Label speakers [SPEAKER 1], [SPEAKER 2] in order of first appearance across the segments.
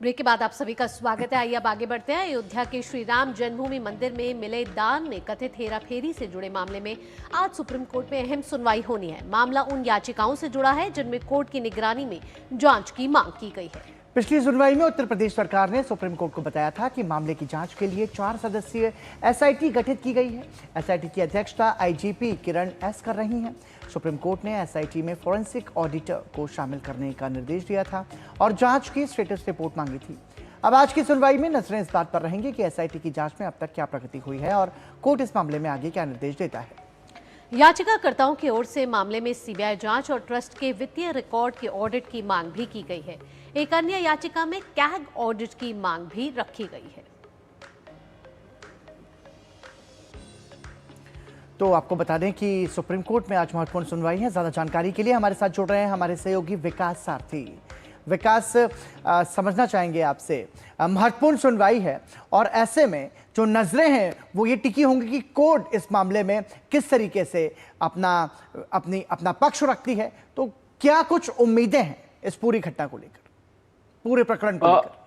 [SPEAKER 1] Break के बाद आप सभी का स्वागत है। आइए अब आगे बढ़ते हैं। अयोध्या के श्री राम जन्मभूमि मंदिर में मिले दान में कथित हेराफेरी से जुड़े मामले में आज सुप्रीम कोर्ट में अहम सुनवाई होनी है। मामला उन याचिकाओं से जुड़ा है जिनमें कोर्ट की निगरानी में जांच की मांग की गई है।
[SPEAKER 2] पिछली सुनवाई में उत्तर प्रदेश सरकार ने सुप्रीम कोर्ट को बताया था कि मामले की जांच के लिए 4 सदस्यीय एसआईटी गठित की गई है। एसआईटी की अध्यक्षता आईजीपी किरण एस कर रही हैं। सुप्रीम कोर्ट ने एसआईटी में फॉरेंसिक ऑडिटर को शामिल करने का निर्देश दिया था और जांच की स्टेटस रिपोर्ट मांगी थी। अब आज की सुनवाई में नजरें इस बात पर रहेंगी कि एसआईटी की जांच में अब तक क्या प्रगति हुई है और कोर्ट इस मामले में आगे क्या निर्देश देता है।
[SPEAKER 1] याचिकाकर्ताओं की ओर से मामले में सीबीआई जांच और ट्रस्ट के वित्तीय रिकॉर्ड के ऑडिट की मांग भी की गई है। एक अन्य याचिका में कैग ऑडिट की मांग भी रखी गई है।
[SPEAKER 2] तो आपको बता दें कि सुप्रीम कोर्ट में आज महत्वपूर्ण सुनवाई है। ज्यादा जानकारी के लिए हमारे साथ जुड़ रहे हैं हमारे सहयोगी विकास सारथी। विकास, समझना चाहेंगे आपसे, महत्वपूर्ण सुनवाई है और ऐसे में जो नजरें हैं वो ये टिकी होंगी कि कोर्ट इस मामले में किस तरीके से अपना पक्ष रखती है। तो क्या कुछ उम्मीदें हैं इस पूरी घटना को लेकर, पूरे प्रकरण को लेकर?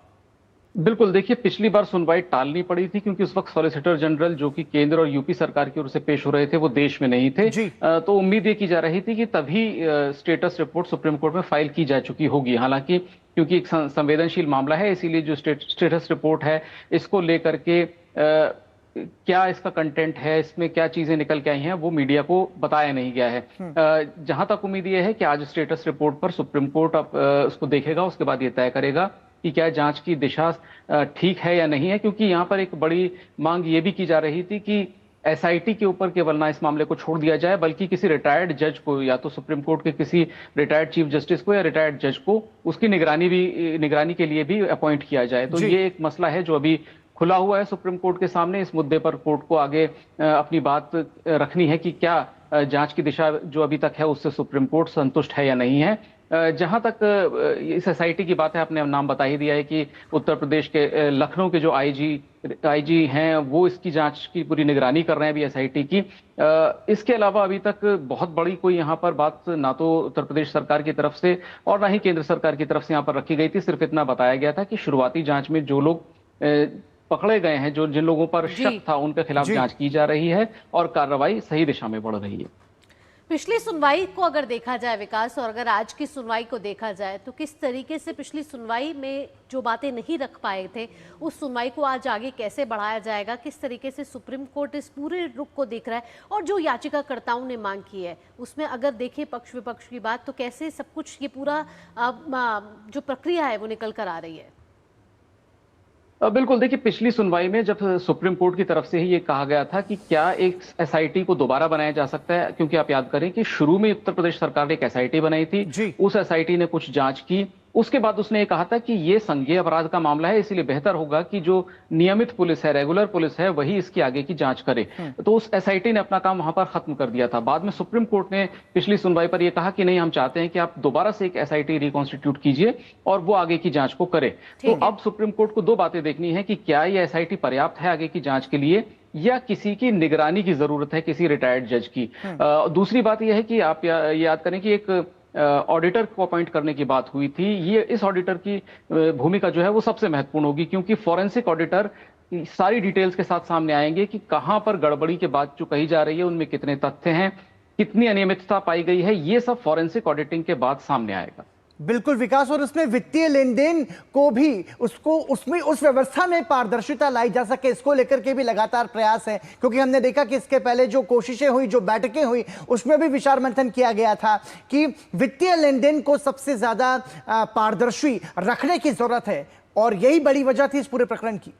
[SPEAKER 3] बिल्कुल, देखिए, पिछली बार सुनवाई टालनी पड़ी थी क्योंकि उस वक्त सॉलिसिटर जनरल जो कि केंद्र और यूपी सरकार की ओर से पेश हो रहे थे वो देश में नहीं थे। तो उम्मीद ये की जा रही थी कि तभी स्टेटस रिपोर्ट सुप्रीम कोर्ट में फाइल की जा चुकी होगी। हालांकि क्योंकि एक संवेदनशील मामला है, इसीलिए जो स्टेटस रिपोर्ट है इसको लेकर के क्या इसका कंटेंट है, इसमें क्या चीजें निकल के आई हैं, वो मीडिया को बताया नहीं गया है। जहां तक उम्मीद ये है कि आज स्टेटस रिपोर्ट पर सुप्रीम कोर्ट उसको देखेगा, उसके बाद ये तय करेगा कि क्या जांच की दिशा ठीक है या नहीं है। क्योंकि यहाँ पर एक बड़ी मांग ये भी की जा रही थी कि एसआईटी के ऊपर केवल ना इस मामले को छोड़ दिया जाए, बल्कि किसी रिटायर्ड जज को, या तो सुप्रीम कोर्ट के किसी रिटायर्ड चीफ जस्टिस को या रिटायर्ड जज को उसकी निगरानी के लिए भी अपॉइंट किया जाए। तो ये एक मसला है जो अभी खुला हुआ है सुप्रीम कोर्ट के सामने। इस मुद्दे पर कोर्ट को आगे अपनी बात रखनी है कि क्या जांच की दिशा जो अभी तक है उससे सुप्रीम कोर्ट संतुष्ट है या नहीं है। जहां तक इस एसआईटी की बात है, आपने नाम बता ही दिया है कि उत्तर प्रदेश के लखनऊ के जो आईजी हैं वो इसकी जांच की पूरी निगरानी कर रहे हैं अभी एसआईटी की। इसके अलावा अभी तक बहुत बड़ी कोई यहाँ पर बात ना तो उत्तर प्रदेश सरकार की तरफ से और ना ही केंद्र सरकार की तरफ से यहाँ पर रखी गई थी। सिर्फ इतना बताया गया था कि शुरुआती जांच में जो लोग पकड़े गए हैं, जिन लोगों पर शक था, उनके खिलाफ जांच की जा रही है और कार्रवाई सही दिशा में बढ़ रही है।
[SPEAKER 1] पिछली सुनवाई को अगर देखा जाए विकास, और अगर आज की सुनवाई को देखा जाए, तो किस तरीके से पिछली सुनवाई में जो बातें नहीं रख पाए थे उस सुनवाई को आज आगे कैसे बढ़ाया जाएगा, किस तरीके से सुप्रीम कोर्ट इस पूरे रुख को देख रहा है, और जो याचिकाकर्ताओं ने मांग की है उसमें अगर देखें पक्ष विपक्ष की बात, तो कैसे सब कुछ ये पूरा जो प्रक्रिया है वो निकल कर आ रही है?
[SPEAKER 3] बिल्कुल, देखिए, पिछली सुनवाई में जब सुप्रीम कोर्ट की तरफ से ही ये कहा गया था कि क्या एक एसआईटी को दोबारा बनाया जा सकता है, क्योंकि आप याद करें कि शुरू में उत्तर प्रदेश सरकार ने एक एसआईटी बनाई थी। उस एसआईटी ने कुछ जांच की, उसके बाद उसने ये कहा था कि ये संज्ञेय अपराध का मामला है, इसलिए बेहतर होगा कि जो नियमित पुलिस है, रेगुलर पुलिस है, वही इसकी आगे की जांच करे। तो उस एसआईटी ने अपना काम वहां पर खत्म कर दिया था। बाद में सुप्रीम कोर्ट ने पिछली सुनवाई पर यह कहा कि नहीं, हम चाहते हैं कि आप दोबारा से एक एसआईटी रिकॉन्स्टिट्यूट कीजिए और वो आगे की जांच को करे। तो अब सुप्रीम कोर्ट को 2 बातें देखनी है कि क्या ये एसआईटी पर्याप्त है आगे की जांच के लिए, या किसी की निगरानी की जरूरत है, किसी रिटायर्ड जज की। दूसरी बात यह है कि आप याद करें कि एक ऑडिटर को अपॉइंट करने की बात हुई थी। ये इस ऑडिटर की भूमिका जो है वो सबसे महत्वपूर्ण होगी, क्योंकि फॉरेंसिक ऑडिटर सारी डिटेल्स के साथ सामने आएंगे कि कहां पर गड़बड़ी के बात जो कही जा रही है उनमें कितने तथ्य हैं, कितनी अनियमितता पाई गई है, ये सब फॉरेंसिक ऑडिटिंग के बाद सामने आएगा।
[SPEAKER 2] बिल्कुल विकास, और उसमें वित्तीय लेन देन को भी उसमें उस व्यवस्था में पारदर्शिता लाई जा सके, इसको लेकर के भी लगातार प्रयास है। क्योंकि हमने देखा कि इसके पहले जो कोशिशें हुई, जो बैठकें हुई, उसमें भी विचार मंथन किया गया था कि वित्तीय लेन देन को सबसे ज्यादा पारदर्शी रखने की जरूरत है, और यही बड़ी वजह थी इस पूरे प्रकरण की।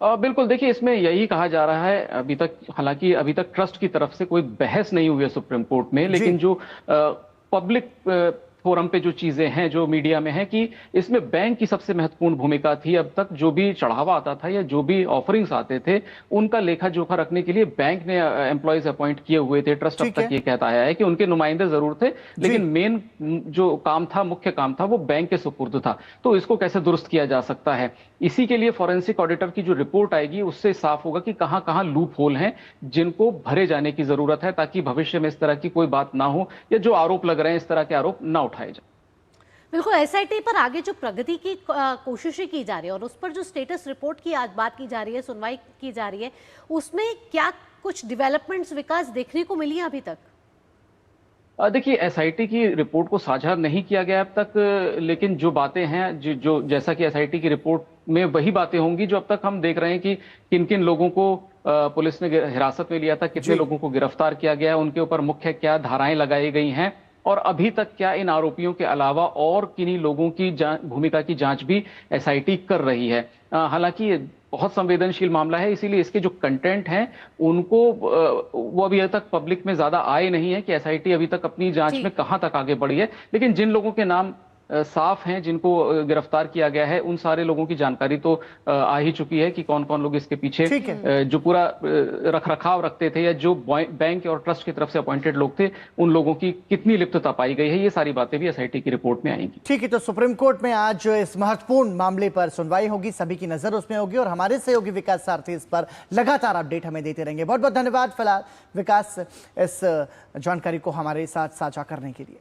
[SPEAKER 3] बिल्कुल, देखिए, इसमें यही कहा जा रहा है अभी तक। हालांकि अभी तक ट्रस्ट की तरफ से कोई बहस नहीं हुई है सुप्रीम कोर्ट में, लेकिन जो पब्लिक फोरम पे जो चीजें हैं, जो मीडिया में है, कि इसमें बैंक की सबसे महत्वपूर्ण भूमिका थी। अब तक जो भी चढ़ावा आता था या जो भी ऑफरिंग्स आते थे, उनका लेखा जोखा रखने के लिए बैंक ने एम्प्लॉयज अपॉइंट किए हुए थे। ट्रस्ट अब तक ये कहता आया है कि उनके नुमाइंदे जरूर थे, लेकिन मेन जो काम था, मुख्य काम था, वो बैंक के सुपुर्द था। तो इसको कैसे दुरुस्त किया जा सकता है, इसी के लिए फॉरेंसिक ऑडिटर की जो रिपोर्ट आएगी उससे साफ होगा कि कहां कहां लूप होल हैं जिनको भरे जाने की जरूरत है, ताकि भविष्य में इस तरह की कोई बात ना हो, या जो आरोप लग रहे हैं इस तरह के आरोप ना उठाए जाए।
[SPEAKER 1] बिल्कुल, एसआईटी पर आगे जो प्रगति की कोशिशें की जा रही है और उस पर जो स्टेटस रिपोर्ट की आज बात की जा रही है, सुनवाई की जा रही है, उसमें क्या कुछ डेवलपमेंट्स, विकास देखने को मिली है अभी तक?
[SPEAKER 3] देखिए, एसआईटी की रिपोर्ट को साझा नहीं किया गया अब तक, लेकिन जो बातें हैं, जो जैसा कि एसआईटी की रिपोर्ट में वही बातें होंगी जो अब तक हम देख रहे हैं कि किन किन लोगों को पुलिस ने हिरासत में लिया था, कितने लोगों को गिरफ्तार किया गया है, उनके ऊपर मुख्य क्या धाराएं लगाई गई हैं, और अभी तक क्या इन आरोपियों के अलावा और किन्हीं लोगों की भूमिका की जांच भी एसआईटी कर रही है। हालांकि ये बहुत संवेदनशील मामला है, इसीलिए इसके जो कंटेंट हैं उनको वो अभी तक पब्लिक में ज्यादा आए नहीं है कि एसआईटी अभी तक अपनी जांच में कहां तक आगे बढ़ी है। लेकिन जिन लोगों के नाम साफ हैं, जिनको गिरफ्तार किया गया है, उन सारे लोगों की जानकारी तो आ ही चुकी है कि कौन कौन लोग इसके पीछे जो पूरा रखरखाव रखते थे या जो बैंक और ट्रस्ट की तरफ से अपॉइंटेड लोग थे, उन लोगों की कितनी लिप्तता पाई गई है, ये सारी बातें भी एसआईटी की रिपोर्ट में आएंगी।
[SPEAKER 2] ठीक है, तो सुप्रीम कोर्ट में आज इस महत्वपूर्ण मामले पर सुनवाई होगी, सभी की नजर उसमें होगी और हमारे सहयोगी विकास सारथी इस पर लगातार अपडेट हमें देते रहेंगे। बहुत बहुत धन्यवाद फिलहाल विकास, इस जानकारी को हमारे साथ साझा करने के लिए।